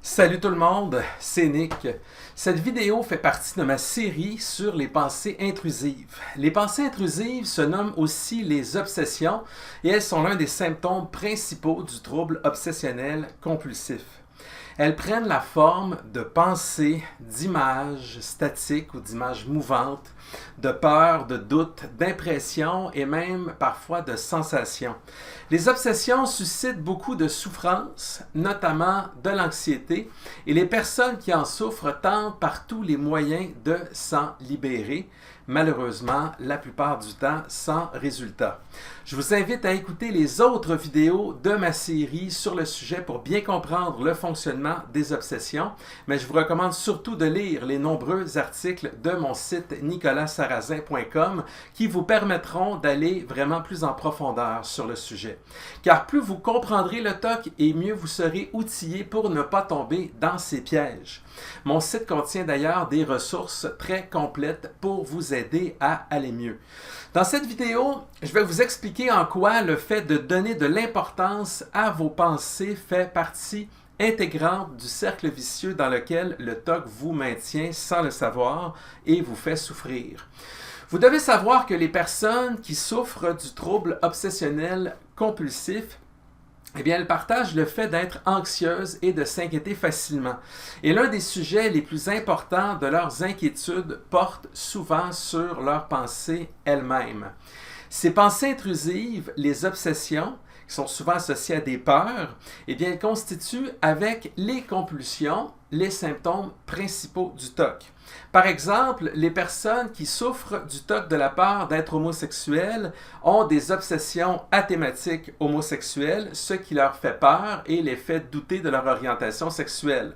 Salut tout le monde, c'est Nick. Cette vidéo fait partie de ma série sur les pensées intrusives. Les pensées intrusives se nomment aussi les obsessions et elles sont l'un des symptômes principaux du trouble obsessionnel compulsif. Elles prennent la forme de pensées, d'images statiques ou d'images mouvantes, de peurs, de doutes, d'impressions et même parfois de sensations. Les obsessions suscitent beaucoup de souffrance, notamment de l'anxiété, et les personnes qui en souffrent tentent par tous les moyens de s'en libérer, malheureusement, la plupart du temps sans résultat. Je vous invite à écouter les autres vidéos de ma série sur le sujet pour bien comprendre le fonctionnement des obsessions, mais je vous recommande surtout de lire les nombreux articles de mon site nicolassarrazin.com qui vous permettront d'aller vraiment plus en profondeur sur le sujet. Car plus vous comprendrez le TOC et mieux vous serez outillé pour ne pas tomber dans ces pièges. Mon site contient d'ailleurs des ressources très complètes pour vous aider à aller mieux. Dans cette vidéo, je vais vous expliquer en quoi le fait de donner de l'importance à vos pensées fait partie intégrante du cercle vicieux dans lequel le TOC vous maintient sans le savoir et vous fait souffrir. Vous devez savoir que les personnes qui souffrent du trouble obsessionnel compulsif, eh bien, elles partagent le fait d'être anxieuses et de s'inquiéter facilement. Et l'un des sujets les plus importants de leurs inquiétudes porte souvent sur leurs pensées elles-mêmes. Ces pensées intrusives, les obsessions, qui sont souvent associées à des peurs, eh bien, elles constituent avec les compulsions les symptômes principaux du TOC. Par exemple, les personnes qui souffrent du TOC de la peur d'être homosexuels ont des obsessions athématiques homosexuelles, ce qui leur fait peur et les fait douter de leur orientation sexuelle.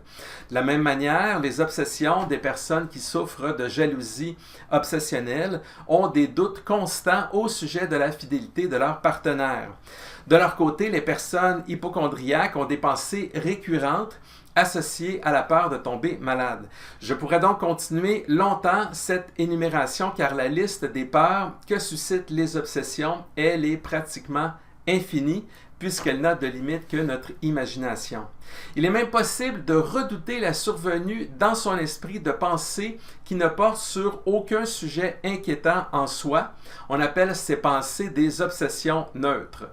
De la même manière, les obsessions des personnes qui souffrent de jalousie obsessionnelle ont des doutes constants au sujet de la fidélité de leur partenaire. De leur côté, les personnes hypocondriaques ont des pensées récurrentes associées à la peur de tomber malade. Je pourrais donc continuer longtemps cette énumération car la liste des peurs que suscitent les obsessions, elle est pratiquement infinie puisqu'elle n'a de limite que notre imagination. Il est même possible de redouter la survenue dans son esprit de pensées qui ne portent sur aucun sujet inquiétant en soi. On appelle ces pensées des obsessions neutres.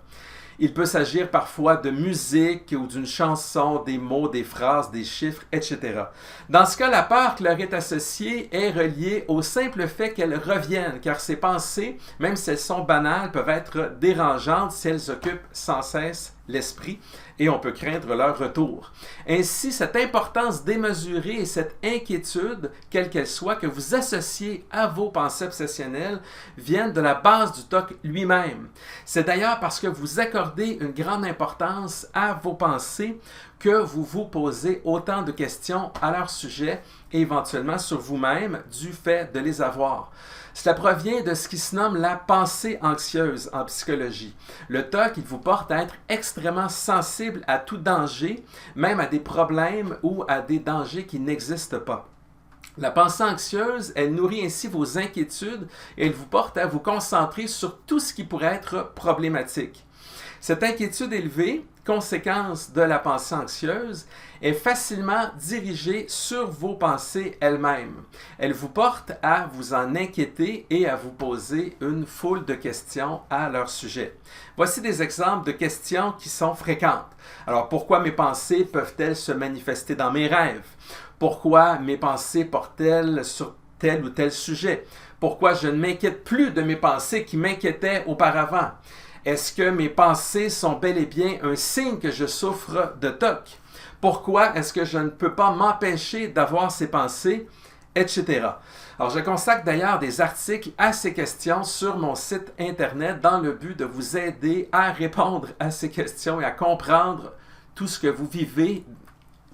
Il peut s'agir parfois de musique ou d'une chanson, des mots, des phrases, des chiffres, etc. Dans ce cas, la peur qui leur est associée est reliée au simple fait qu'elles reviennent, car ces pensées, même si elles sont banales, peuvent être dérangeantes si elles occupent sans cesse l'esprit et on peut craindre leur retour. Ainsi, cette importance démesurée et cette inquiétude, quelle qu'elle soit, que vous associez à vos pensées obsessionnelles, viennent de la base du TOC lui-même. C'est d'ailleurs parce que vous accordez une grande importance à vos pensées que vous vous posez autant de questions à leur sujet et éventuellement sur vous-même du fait de les avoir. Cela provient de ce qui se nomme la pensée anxieuse en psychologie. Le TOC, il vous porte à être extrêmement sensible à tout danger, même à des problèmes ou à des dangers qui n'existent pas. La pensée anxieuse, elle nourrit ainsi vos inquiétudes et elle vous porte à vous concentrer sur tout ce qui pourrait être problématique. Cette inquiétude élevée, conséquence de la pensée anxieuse, est facilement dirigée sur vos pensées elles-mêmes. Elle vous porte à vous en inquiéter et à vous poser une foule de questions à leur sujet. Voici des exemples de questions qui sont fréquentes. Alors, pourquoi mes pensées peuvent-elles se manifester dans mes rêves? Pourquoi mes pensées portent-elles sur tel ou tel sujet? Pourquoi je ne m'inquiète plus de mes pensées qui m'inquiétaient auparavant? Est-ce que mes pensées sont bel et bien un signe que je souffre de TOC? Pourquoi est-ce que je ne peux pas m'empêcher d'avoir ces pensées? Etc. Alors, je consacre d'ailleurs des articles à ces questions sur mon site internet dans le but de vous aider à répondre à ces questions et à comprendre tout ce que vous vivez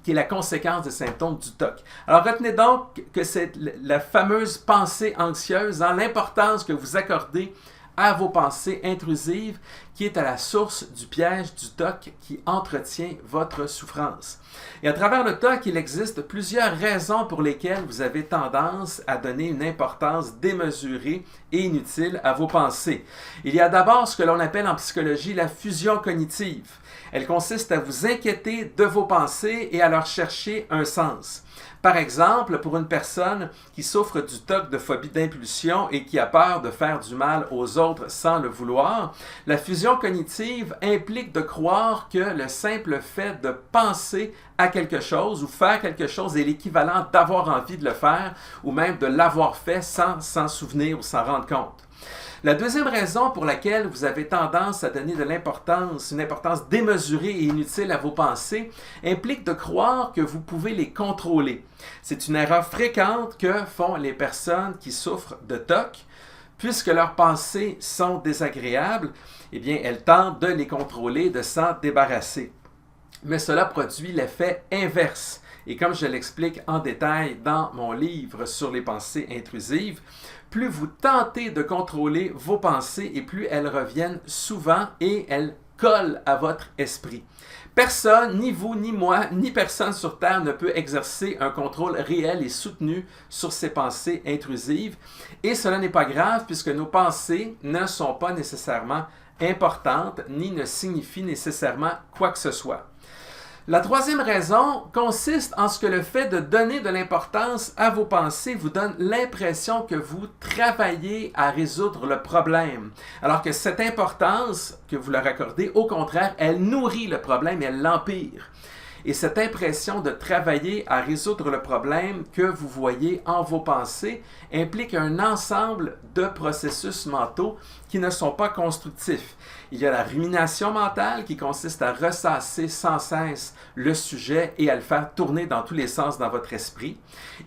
qui est la conséquence des symptômes du TOC. Alors, retenez donc que c'est la fameuse pensée anxieuse, l'importance que vous accordez à vos pensées intrusives qui est à la source du piège du TOC qui entretient votre souffrance. Et à travers le TOC, il existe plusieurs raisons pour lesquelles vous avez tendance à donner une importance démesurée et inutile à vos pensées. Il y a d'abord ce que l'on appelle en psychologie la fusion cognitive. Elle consiste à vous inquiéter de vos pensées et à leur chercher un sens. Par exemple, pour une personne qui souffre du TOC de phobie d'impulsion et qui a peur de faire du mal aux autres sans le vouloir, la fusion cognitive implique de croire que le simple fait de penser à quelque chose ou faire quelque chose est l'équivalent d'avoir envie de le faire ou même de l'avoir fait sans s'en souvenir ou s'en rendre compte. La deuxième raison pour laquelle vous avez tendance à donner de l'importance, une importance démesurée et inutile à vos pensées, implique de croire que vous pouvez les contrôler. C'est une erreur fréquente que font les personnes qui souffrent de TOC. Puisque leurs pensées sont désagréables, eh bien, elles tentent de les contrôler, de s'en débarrasser. Mais cela produit l'effet inverse. Et comme je l'explique en détail dans mon livre sur les pensées intrusives, plus vous tentez de contrôler vos pensées et plus elles reviennent souvent et elles collent à votre esprit. Personne, ni vous, ni moi, ni personne sur Terre ne peut exercer un contrôle réel et soutenu sur ses pensées intrusives. Et cela n'est pas grave puisque nos pensées ne sont pas nécessairement importantes ni ne signifient nécessairement quoi que ce soit. La troisième raison consiste en ce que le fait de donner de l'importance à vos pensées vous donne l'impression que vous travaillez à résoudre le problème. Alors que cette importance que vous leur accordez, au contraire, elle nourrit le problème et elle l'empire. Et cette impression de travailler à résoudre le problème que vous voyez en vos pensées implique un ensemble de processus mentaux qui ne sont pas constructifs. Il y a la rumination mentale qui consiste à ressasser sans cesse le sujet et à le faire tourner dans tous les sens dans votre esprit.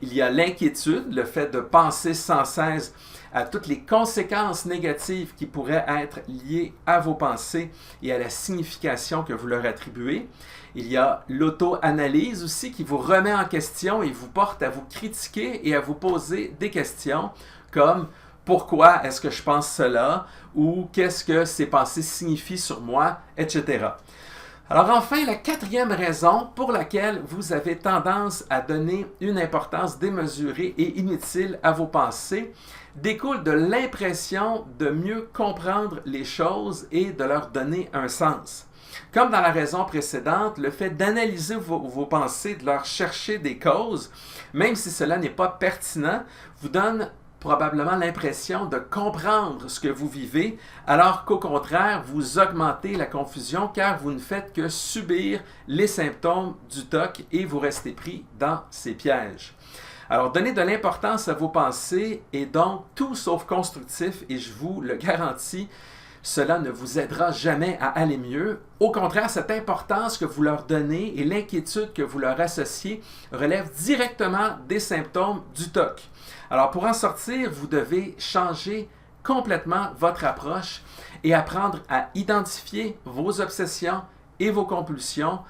Il y a l'inquiétude, le fait de penser sans cesse à toutes les conséquences négatives qui pourraient être liées à vos pensées et à la signification que vous leur attribuez. Il y a l'auto-analyse aussi qui vous remet en question et vous porte à vous critiquer et à vous poser des questions comme « Pourquoi est-ce que je pense cela ?» ou « Qu'est-ce que ces pensées signifient sur moi ?» etc. Alors enfin, la quatrième raison pour laquelle vous avez tendance à donner une importance démesurée et inutile à vos pensées découle de l'impression de mieux comprendre les choses et de leur donner un sens. Comme dans la raison précédente, le fait d'analyser vos pensées, de leur chercher des causes, même si cela n'est pas pertinent, vous donne probablement l'impression de comprendre ce que vous vivez, alors qu'au contraire, vous augmentez la confusion car vous ne faites que subir les symptômes du TOC et vous restez pris dans ces pièges. Alors, donner de l'importance à vos pensées est donc tout sauf constructif et je vous le garantis, cela ne vous aidera jamais à aller mieux. Au contraire, cette importance que vous leur donnez et l'inquiétude que vous leur associez relèvent directement des symptômes du TOC. Alors, pour en sortir, vous devez changer complètement votre approche et apprendre à identifier vos obsessions et vos compulsions,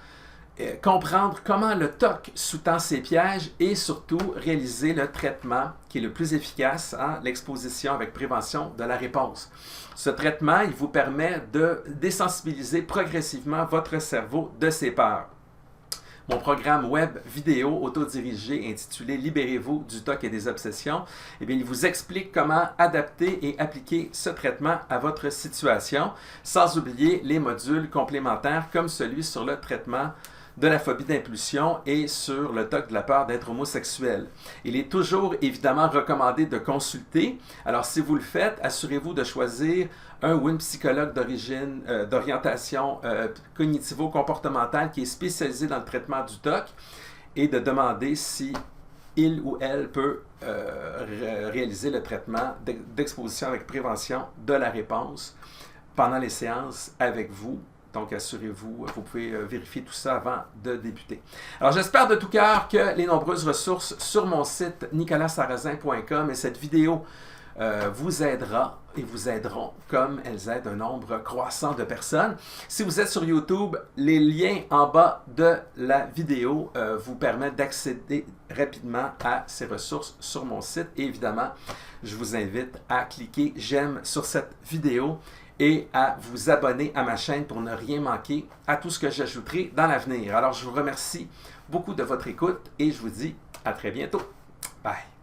comprendre comment le TOC sous-tend ces pièges et surtout réaliser le traitement qui est le plus efficace, l'exposition avec prévention de la réponse. Ce traitement, il vous permet de désensibiliser progressivement votre cerveau de ses peurs. Mon programme web vidéo autodirigé intitulé « Libérez-vous du TOC et des obsessions », eh bien, il vous explique comment adapter et appliquer ce traitement à votre situation, sans oublier les modules complémentaires comme celui sur le traitement de la phobie d'impulsion et sur le TOC de la peur d'être homosexuel. Il est toujours évidemment recommandé de consulter. Alors si vous le faites, assurez-vous de choisir un ou une psychologue d'orientation cognitivo-comportementale qui est spécialisé dans le traitement du TOC et de demander si il ou elle peut réaliser le traitement d'exposition avec prévention de la réponse pendant les séances avec vous. Donc, assurez-vous, vous pouvez vérifier tout ça avant de débuter. Alors, j'espère de tout cœur que les nombreuses ressources sur mon site nicolassarrazin.com et cette vidéo vous aidera et vous aideront comme elles aident un nombre croissant de personnes. Si vous êtes sur YouTube, les liens en bas de la vidéo vous permettent d'accéder rapidement à ces ressources sur mon site. Et évidemment, je vous invite à cliquer « J'aime » sur cette vidéo et à vous abonner à ma chaîne pour ne rien manquer à tout ce que j'ajouterai dans l'avenir. Alors, je vous remercie beaucoup de votre écoute et je vous dis à très bientôt. Bye!